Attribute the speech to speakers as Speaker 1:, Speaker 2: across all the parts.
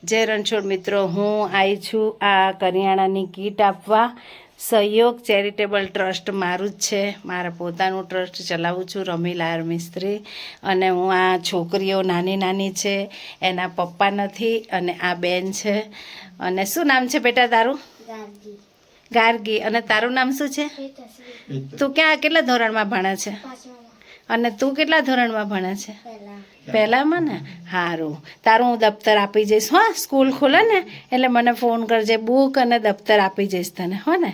Speaker 1: જય રણછોડ મિત્રો, હું આવી છું આ કરિયાણાની કીટ આપવા. સહયોગ ચેરિટેબલ ટ્રસ્ટ મારું જ છે, મારા પોતાનું ટ્રસ્ટ ચલાવું છું, રમીલાલ મિસ્ત્રી. અને હું આ છોકરીઓ નાની નાની છે, એના પપ્પા નથી, અને આ બેન છે. અને શું નામ છે બેટા તારું? ગાર્ગી. અને તારું નામ શું છે? તું કેટલા ધોરણમાં ભણે છે? અને તું કેટલા ધોરણમાં ભણે છે? પહેલામાં ને? સારું, તારું હું દફતર આપી જઈશ. હા, સ્કૂલ ખુલે ને એટલે મને ફોન કરજે, બુક અને દફતર આપી જઈશ તને, હો ને?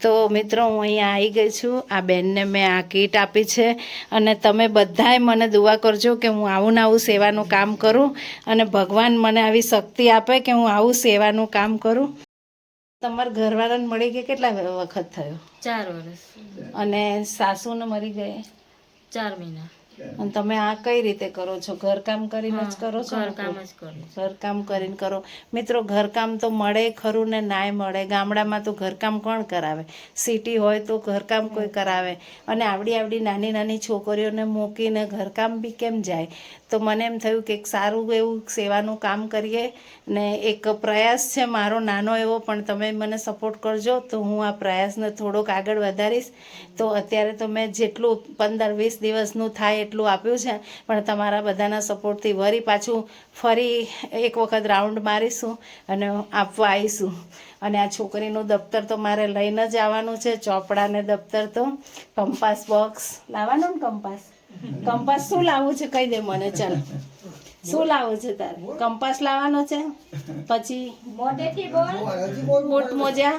Speaker 1: તો મિત્રો, હું અહીંયા આવી ગઈ છું. આ બેનને મેં આ કીટ આપી છે, અને તમે બધાય મને દુઆ કરજો કે હું આવું ને આવું સેવાનું કામ કરું, અને ભગવાન મને આવી શક્તિ આપે કે હું આવું સેવાનું કામ કરું. તમારા ઘરવાળાને મળી ગઈ કેટલા વખત થયો?
Speaker 2: 4 વર્ષ.
Speaker 1: અને સાસુને મરી ગઈ
Speaker 2: 4 મહિના.
Speaker 1: અને તમે આ કઈ રીતે કરો છો? ઘરકામ કરીને જ કરો છો?
Speaker 2: ઘરકામ જ કરું.
Speaker 1: ઘરકામ કરીને કરો. મિત્રો, ઘરકામ તો મળે ખરું ને નાય મળે. ગામડામાં તો ઘરકામ કોણ કરાવે? સિટી હોય તો ઘરકામ કોઈ કરાવે. અને આવડી નાની નાની છોકરીઓને મૂકીને ઘરકામ બી કેમ જાય? તો મને એમ થયું કે એક સારું એવું સેવાનું કામ કરીએ, ને એક પ્રયાસ છે મારો નાનો એવો, પણ તમે મને સપોર્ટ કરજો તો હું આ પ્રયાસને થોડોક આગળ વધારીશ. તો અત્યારે તો મેં જેટલું 15-20 દિવસનું થાય એટલું આપ્યું છે, પણ તમારા બધાના સપોર્ટથી પાછું ફરી એક વખત રાઉન્ડ મારીશું અને આપવા આવીશું. અને આ છોકરીનું દફતર તો મારે લઈને જ આવવાનું છે, ચોપડા ને દફતર તો. કંપાસ બોક્સ લાવવાનું ને? કંપાસ શું લાવવું છે કહી દે મને. ચાલ, શું લાવવું છે તારે? કંપાસ લાવવાનો છે, પછી બૂટ મોજા,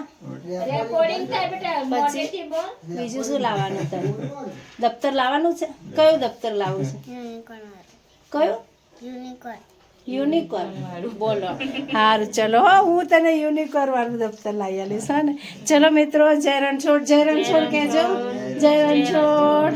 Speaker 1: પછી બીજું શું લાવવાનું તારે? દફતર લાવવાનું છે? કયું દફતર લાવવું છે? કયું? યુનિકોર્ન વાળું? બોલો. સારું, ચલો હો, હું તને યુનિકોર્ન વાળું દફતર લાવી આલીશ, હા ને? ચલો મિત્રો, જય રણછોડ, જય રણછોડ કહેજો. જય રણછોડ.